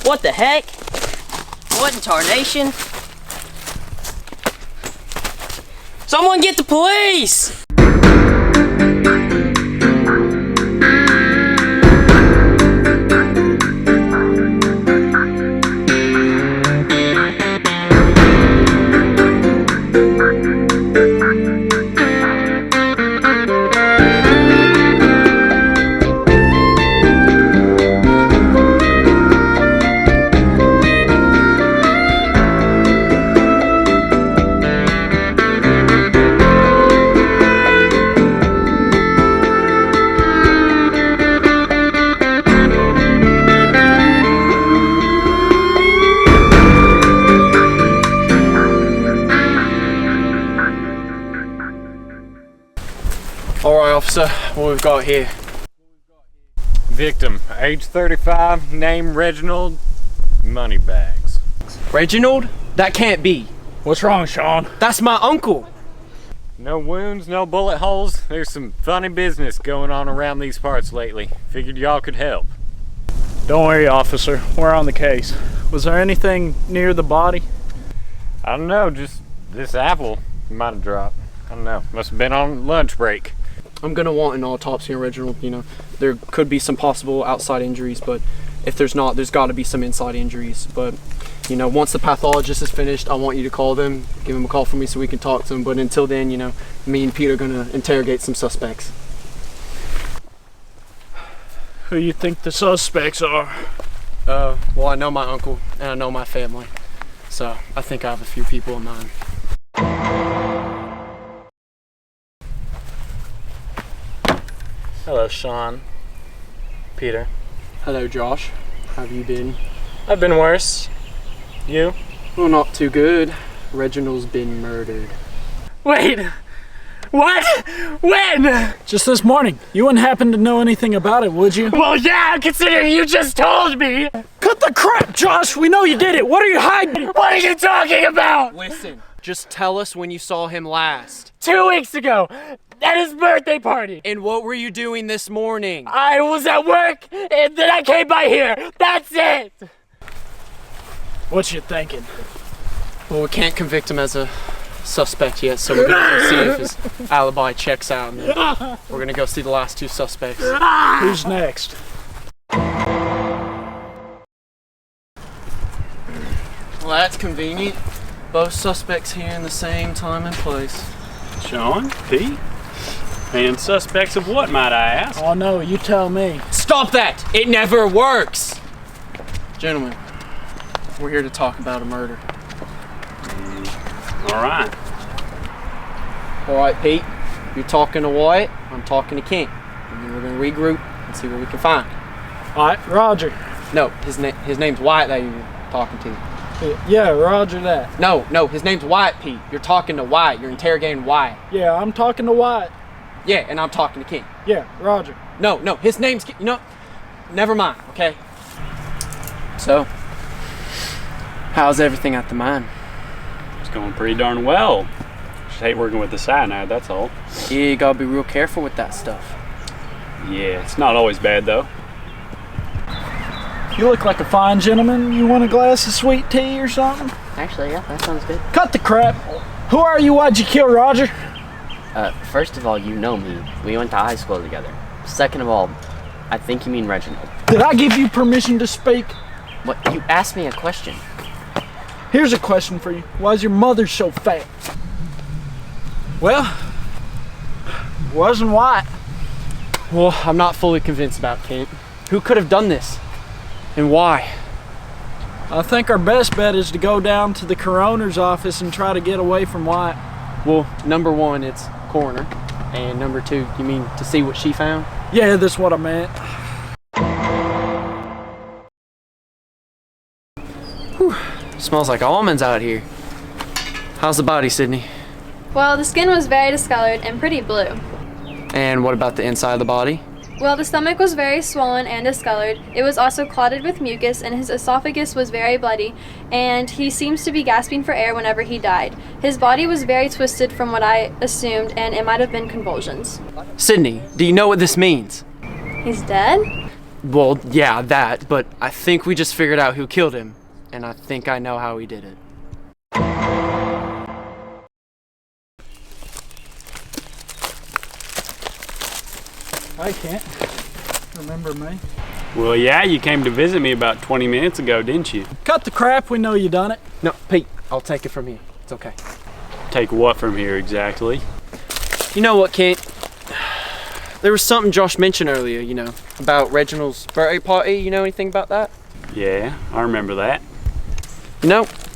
What the heck? What in tarnation? Someone get the police! Alright, officer, what we've got here? Victim, age 35, name Reginald Moneybags. Reginald? That can't be. What's wrong, Sean? That's my uncle. No wounds, no bullet holes. There's some funny business going on around these parts lately. Figured y'all could help. Don't worry, officer. We're on the case. Was there anything near the body? I don't know, just this apple might have dropped. I don't know, must have been on lunch break. I'm gonna want an autopsy on Reginald. You know, there could be some possible outside injuries, but if there's not, there's got to be some inside injuries. But you know, once the pathologist is finished, I want you to call them, give them a call for me so we can talk to them. But until then, you know, me and Pete are gonna interrogate some suspects. Who you think the suspects are? Well, I know my uncle and I know my family, so I think I have a few people in mind. Hello, Sean. Peter. Hello, Josh. How have you been? I've been worse. You? Well, not too good. Reginald's been murdered. Wait! What? When? Just this morning. You wouldn't happen to know anything about it, would you? Well, yeah, considering you just told me! Cut the crap, Josh! We know you did it! What are you hiding? What are you talking about? Listen, just tell us when you saw him last. 2 weeks ago, at his birthday party. And what were you doing this morning? I was at work, and then I came by here. That's it! What you thinking? Well, we can't convict him as a suspect yet, so we're gonna go see if his alibi checks out, and then we're gonna go see the last two suspects. Who's next? Well, that's convenient. Both suspects here in the same time and place. Sean, Pete, and suspects of what, might I ask? Oh no, you tell me. Stop that! It never works! Gentlemen, we're here to talk about a murder. All right. All right, Pete, you're talking to Wyatt, I'm talking to Kent. And then we're gonna regroup and see what we can find. All right, Roger. No, his name's Wyatt that you're talking to. Yeah, Roger that. No, his name's Wyatt, Pete. You're talking to Wyatt. You're interrogating Wyatt. Yeah, I'm talking to Wyatt. Yeah, and I'm talking to Kent. Yeah, Roger. No, his name's, you know, never mind, okay? So, how's everything at the mine? It's going pretty darn well. Just hate working with the cyanide, that's all. Yeah, you gotta be real careful with that stuff. Yeah, it's not always bad though. You look like a fine gentleman. You want a glass of sweet tea or something? Actually, yeah, that sounds good. Cut the crap. Who are you? Why'd you kill Roger? First of all, you know me. We went to high school together. Second of all, I think you mean Reginald. Did I give you permission to speak? What? You asked me a question. Here's a question for you. Why's your mother so fat? Well, wasn't White. Well, I'm not fully convinced about Kent. Who could have done this? And why? I think our best bet is to go down to the coroner's office and try to get away from White. Well, number one, it's coroner. And number two, you mean to see what she found? Yeah, that's what I meant. Whew. Smells like almonds out here. How's the body, Sydney? Well, the skin was very discolored and pretty blue. And what about the inside of the body? Well, the stomach was very swollen and discolored. It was also clotted with mucus, and his esophagus was very bloody, and he seems to be gasping for air whenever he died. His body was very twisted from what I assumed, and it might have been convulsions. Sydney, do you know what this means? He's dead? Well, yeah, that, but I think we just figured out who killed him, and I think I know how he did it. I can't remember me. Well, yeah, you came to visit me about 20 minutes ago, didn't you? Cut the crap, we know you done it. No, Pete, I'll take it from here. It's okay. Take what from here exactly? You know what, Kent? There was something Josh mentioned earlier, about Reginald's birthday party. You know anything about that? Yeah, I remember that.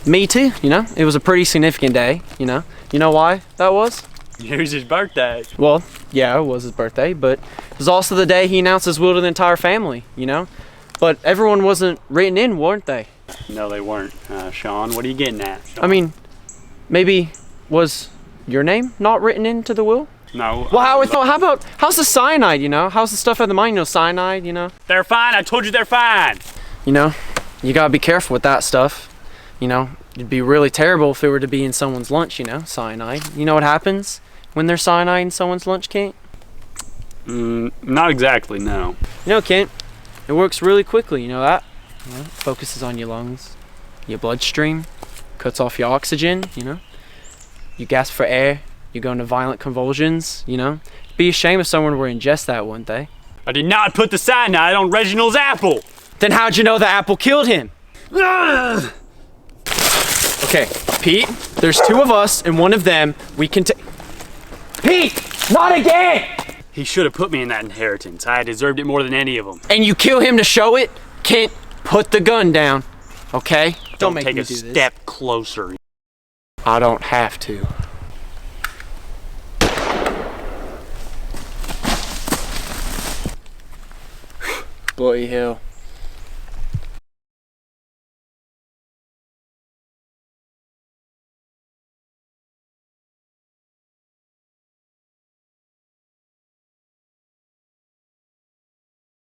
Me too, It was a pretty significant day, You know why that was? It was his birthday. Well, yeah, it was his birthday, but it was also the day he announced his will to the entire family, But everyone wasn't written in, weren't they? No, they weren't. Sean, what are you getting at? Sean? I mean, maybe was your name not written into the will? No. Well, how's the cyanide, How's the stuff at the mine, cyanide, They're fine. I told you they're fine. You gotta be careful with that stuff. It'd be really terrible if it were to be in someone's lunch, cyanide. You know what happens when there's cyanide in someone's lunch, Kent? Not exactly, no. Kent, it works really quickly, you know that? Focuses on your lungs, your bloodstream, cuts off your oxygen, You gasp for air, you go into violent convulsions, It'd be a shame if someone were to ingest that, wouldn't they? I did not put the cyanide on Reginald's apple. Then how'd you know the apple killed him? Okay, Pete, there's two of us and one of them. We can take... Pete, not again! He should have put me in that inheritance. I deserved it more than any of them. And you kill him to show it? Kent, put the gun down, okay? Don't make take me a do this. step closer. I don't have to. Bloody hell.